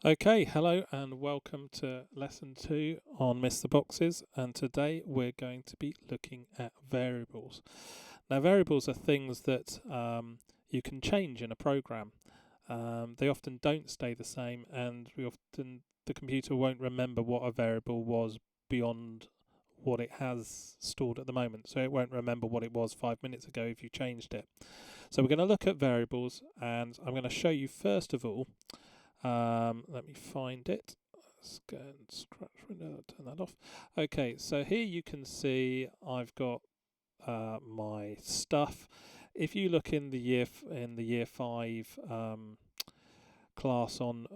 Okay, hello and welcome to lesson 2 on Mr. Boxes, and today we're going to be looking at variables. Now variables are things that you can change in a program. They often don't stay the same, and the computer won't remember what a variable was beyond what it has stored at the moment, so it won't remember what it was 5 minutes ago if you changed it. So we're going to look at variables, and I'm going to show you first of all. Let me find it. Let's go and scratch window, turn that off. Okay, so here you can see I've got my stuff. If you look in the year 5 class on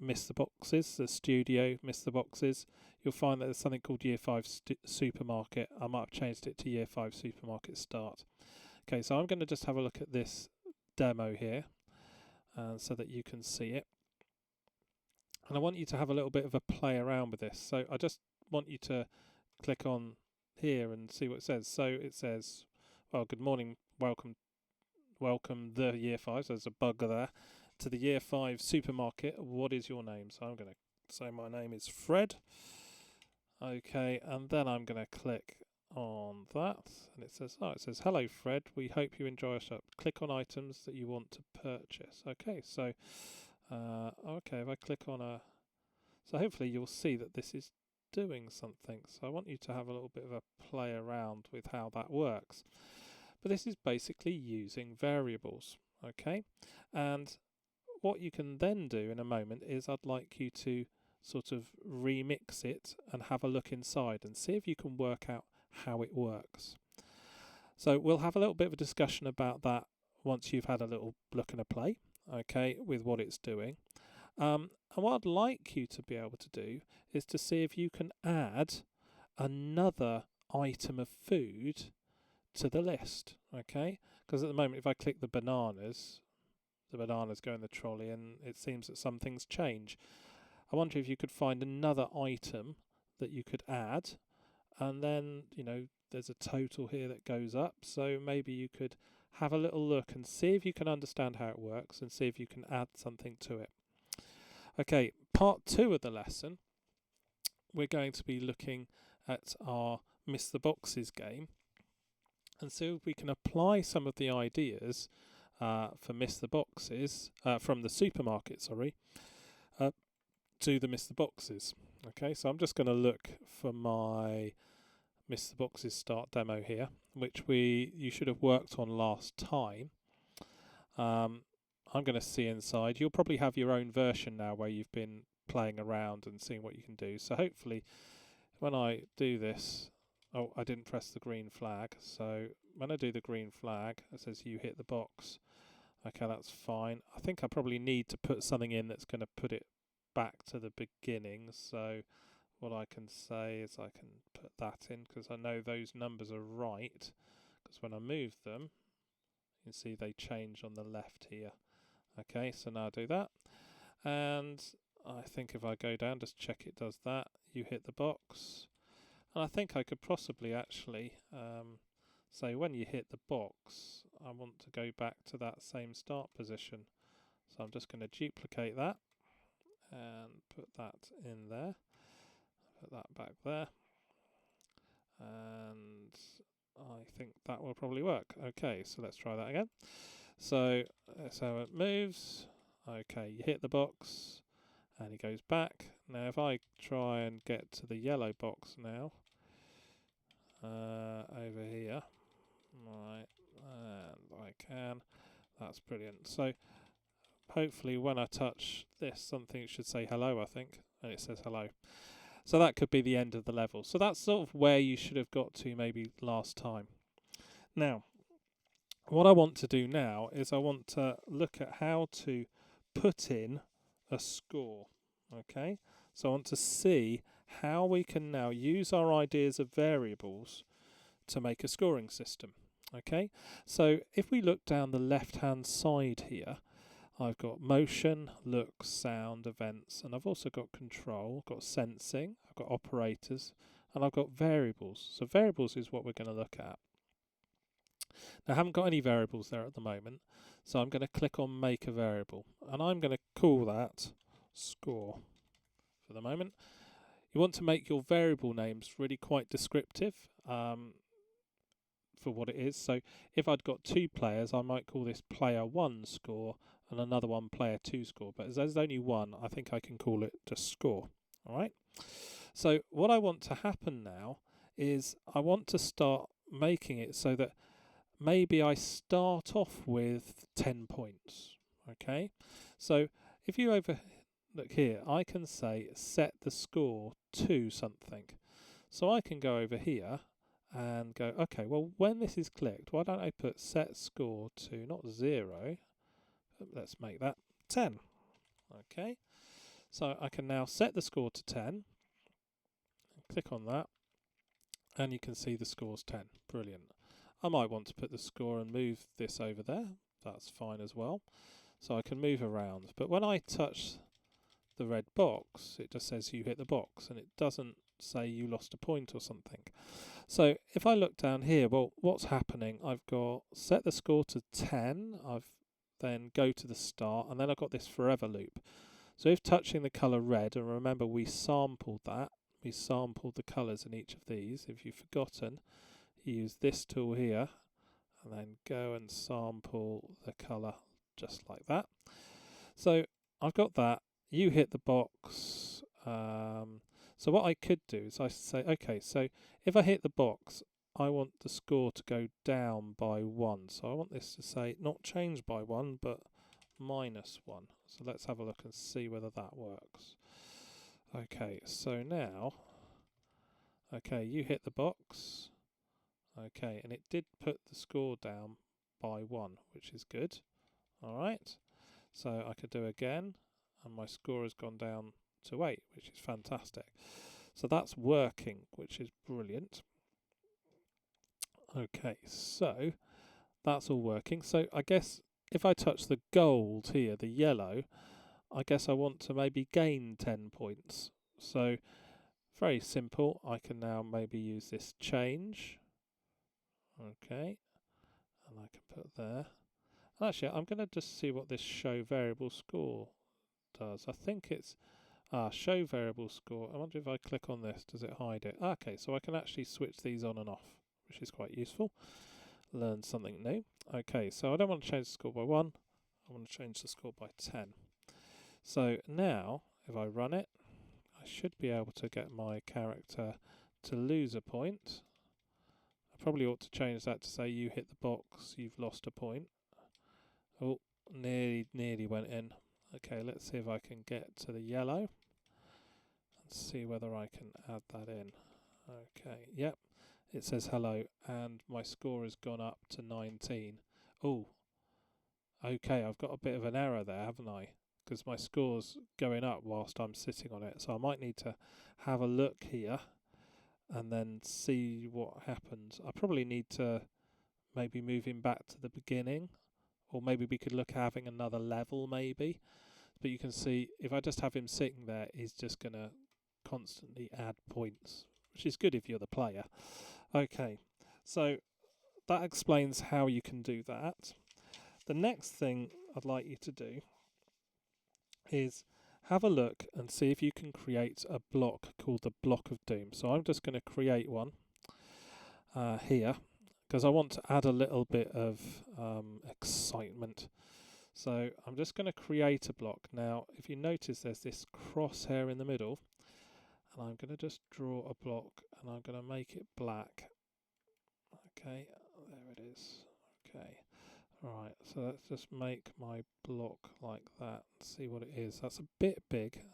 Mr. Boxes, the studio Mr. Boxes, you'll find that there's something called year 5 supermarket. I might have changed it to year 5 supermarket start. Okay, so I'm going to just have a look at this demo here so that you can see it. And I want you to have a little bit of a play around with this. So I just want you to click on here and see what it says. So it says, well, good morning, welcome the year 5. So there's a bug there. To the year 5 supermarket, what is your name? So I'm going to say my name is Fred. Okay, and then I'm going to click on that, and it says, hello Fred, we hope you enjoy our shop. Click on items that you want to purchase. Okay, so okay, if I click on so hopefully you'll see that this is doing something. So I want you to have a little bit of a play around with how that works. But this is basically using variables, okay? And what you can then do in a moment is I'd like you to sort of remix it and have a look inside and see if you can work out how it works. So we'll have a little bit of a discussion about that once you've had a little look and a play, okay, with what it's doing. And what I'd like you to be able to do is to see if you can add another item of food to the list, okay? Because at the moment, if I click the bananas go in the trolley, and it seems that some things change. I wonder if you could find another item that you could add, and then, there's a total here that goes up, so maybe you could have a little look and see if you can understand how it works and see if you can add something to it. Okay, part 2 of the lesson, we're going to be looking at our Miss the Boxes game and see if we can apply some of the ideas for Miss the Boxes, from the supermarket, to the Miss the Boxes. Okay, so I'm just going to look for my Miss the Boxes start demo here, which you should have worked on last time. I'm going to see inside. You'll probably have your own version now where you've been playing around and seeing what you can do. So hopefully when I do this, I didn't press the green flag. So when I do the green flag, it says you hit the box. Okay, that's fine. I think I probably need to put something in that's going to put it back to the beginning. So what I can say is I can put that in because I know those numbers are right. Because when I move them, you can see they change on the left here. Okay, so now I do that, and I think if I go down, just check it does that, you hit the box, and I think I could possibly actually say when you hit the box, I want to go back to that same start position. So I'm just going to duplicate that and put that in there, put that back there, and I think that will probably work. Okay, so let's try that again. So that's how it moves. Okay, you hit the box and it goes back. Now if I try and get to the yellow box now, over here, right, and I can, that's brilliant. So hopefully when I touch this, something should say hello, I think, and it says hello. So that could be the end of the level. So that's sort of where you should have got to maybe last time. Now, what I want to do now is I want to look at how to put in a score. Okay, so I want to see how we can now use our ideas of variables to make a scoring system. Okay, so if we look down the left hand side here, I've got motion, look, sound, events, and I've also got control, I've got sensing, I've got operators, and I've got variables. So variables is what we're going to look at. Now I haven't got any variables there at the moment, so I'm going to click on make a variable, and I'm going to call that score for the moment. You want to make your variable names really quite descriptive for what it is. So if I'd got 2 players, I might call this player 1 score and another one player 2 score. But as there's only one, I think I can call it just score. All right. So what I want to happen now is I want to start making it so that maybe I start off with 10 points. Okay. So if you look here, I can say set the score to something. So I can go over here and go, okay, well, when this is clicked, why don't I put set score to not 0, let's make that 10. Okay, so I can now set the score to 10, click on that, and you can see the score's 10. Brilliant. I might want to put the score and move this over there. That's fine as well. So I can move around. But when I touch the red box, it just says you hit the box, and it doesn't say you lost a point or something. So if I look down here, well, what's happening? I've got set the score to 10. I've then go to the start, and then I've got this forever loop. So if touching the colour red, and remember we sampled that, we sampled the colours in each of these. If you've forgotten, you use this tool here, and then go and sample the colour just like that. So I've got that. You hit the box. So what I could do is I say, okay, so if I hit the box, I want the score to go down by 1. So I want this to say not change by 1, but -1. So let's have a look and see whether that works. Okay, so now, okay, you hit the box. Okay, and it did put the score down by 1, which is good. All right, so I could do again, and my score has gone down to 8, which is fantastic. So that's working, which is brilliant. Okay, so that's all working. So I guess if I touch the gold here, the yellow, I guess I want to maybe gain 10 points. So very simple. I can now maybe use this change. Okay, and I can put there. Actually, I'm going to just see what this show variable score does. I think it's show variable score. I wonder if I click on this, does it hide it? Okay, so I can actually switch these on and off, which is quite useful. Learn something new. Okay, so I don't want to change the score by 1. I want to change the score by 10. So now, if I run it, I should be able to get my character to lose a point. I probably ought to change that to say you hit the box, you've lost a point. Oh, nearly went in. Okay, let's see if I can get to the yellow and see whether I can add that in. Okay, yep, it says hello, and my score has gone up to 19. Oh, okay, I've got a bit of an error there, haven't I? Because my score's going up whilst I'm sitting on it, so I might need to have a look here and then see what happens. I probably need to maybe move him back to the beginning, or maybe we could look at having another level maybe. But you can see if I just have him sitting there, he's just going to constantly add points, which is good if you're the player. Okay, so that explains how you can do that. The next thing I'd like you to do is have a look and see if you can create a block called the block of doom. So I'm just going to create one here because I want to add a little bit of excitement. So I'm just going to create a block. Now, if you notice there's this crosshair in the middle, and I'm going to just draw a block and I'm going to make it black. Okay, there it is. Okay, right, so let's just make my block like that and see what it is. That's a bit big,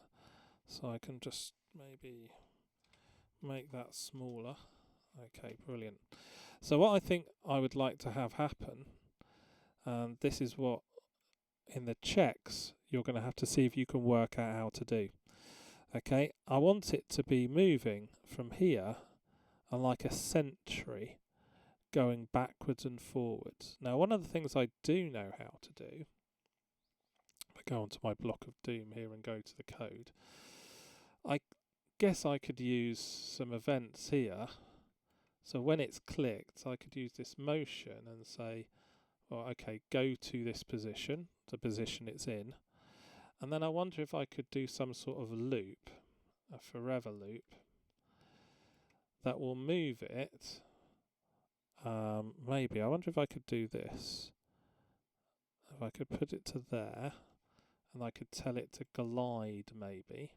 so I can just maybe make that smaller. Okay, brilliant. So what I think I would like to have happen, and this is what in the checks you're going to have to see if you can work out how to do. Okay, I want it to be moving from here and like a sentry going backwards and forwards. Now, one of the things I do know how to do, if I go onto my block of doom here and go to the code, I guess I could use some events here. So when it's clicked, I could use this motion and say, well, okay, go to this position, the position it's in, And then I wonder if I could do some sort of loop, a forever loop, that will move it. Maybe, I wonder if I could do this. If I could put it to there, and I could tell it to glide maybe.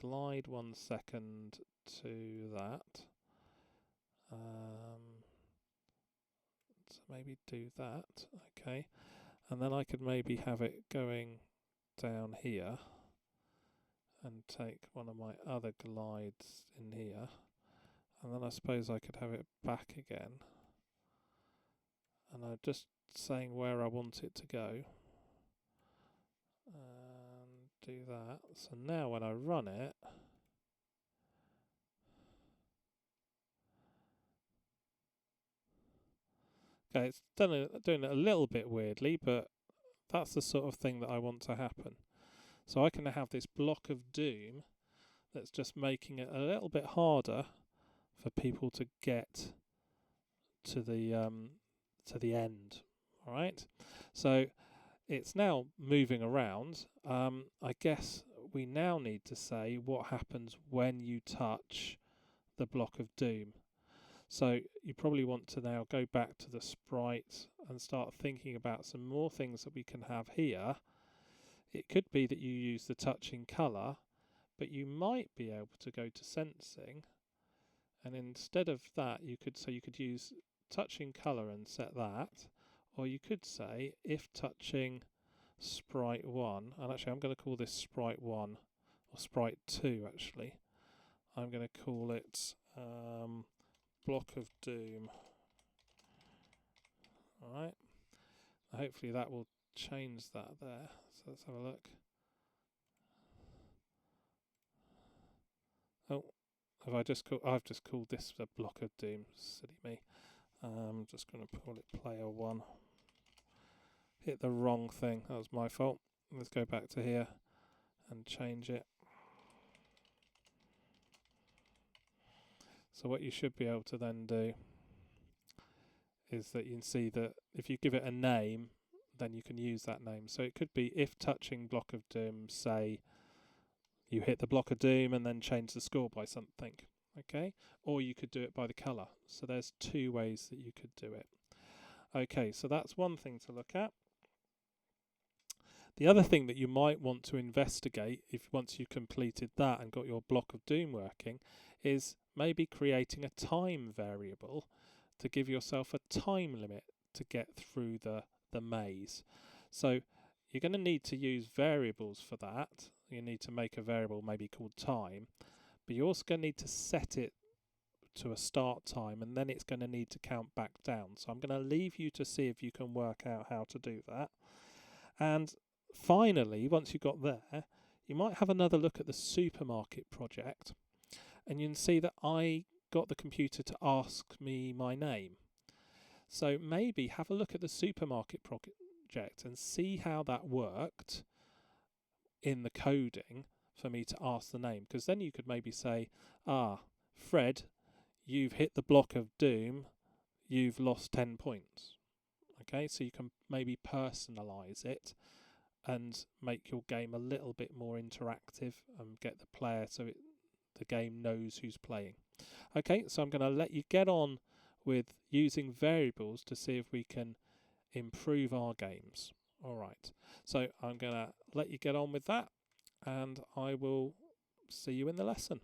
Glide 1 second to that. So maybe do that, okay. And then I could maybe have it going down here and take one of my other glides in here. And then I suppose I could have it back again. And I'm just saying where I want it to go. And do that. So now when I run it, okay, it's doing it a little bit weirdly, but that's the sort of thing that I want to happen. So I can have this block of doom that's just making it a little bit harder for people to get to the end. All right. So it's now moving around. I guess we now need to say what happens when you touch the block of doom. So you probably want to now go back to the sprite and start thinking about some more things that we can have here. It could be that you use the touching colour, but you might be able to go to sensing, and instead of that you could use touching colour and set that, or you could say if touching sprite 1, and actually I'm going to call this sprite 1 or sprite 2 actually. I'm going to call it block of doom. Alright, hopefully that will change that there. So let's have a look. Oh, I've just called this a block of doom. Silly me. I'm just going to call it player 1. Hit the wrong thing. That was my fault. Let's go back to here and change it. So what you should be able to then do is that you can see that if you give it a name, then you can use that name. So it could be if touching block of doom, say you hit the block of doom and then change the score by something, okay? Or you could do it by the colour. So there's 2 ways that you could do it. Okay, so that's one thing to look at. The other thing that you might want to investigate, if once you've completed that and got your block of doom working, is maybe creating a time variable to give yourself a time limit to get through the maze. So you're going to need to use variables for that. You need to make a variable maybe called time, but you're also going to need to set it to a start time, and then it's going to need to count back down. So I'm going to leave you to see if you can work out how to do that. And finally, once you've got there, you might have another look at the supermarket project, and you can see that I got the computer to ask me my name. So maybe have a look at the supermarket project and see how that worked in the coding for me to ask the name, because then you could maybe say, Fred, you've hit the block of doom, you've lost 10 points. Okay, so you can maybe personalize it and make your game a little bit more interactive and get the player so the game knows who's playing. Okay, so I'm going to let you get on with using variables to see if we can improve our games. Alright, so I'm going to let you get on with that, and I will see you in the lesson.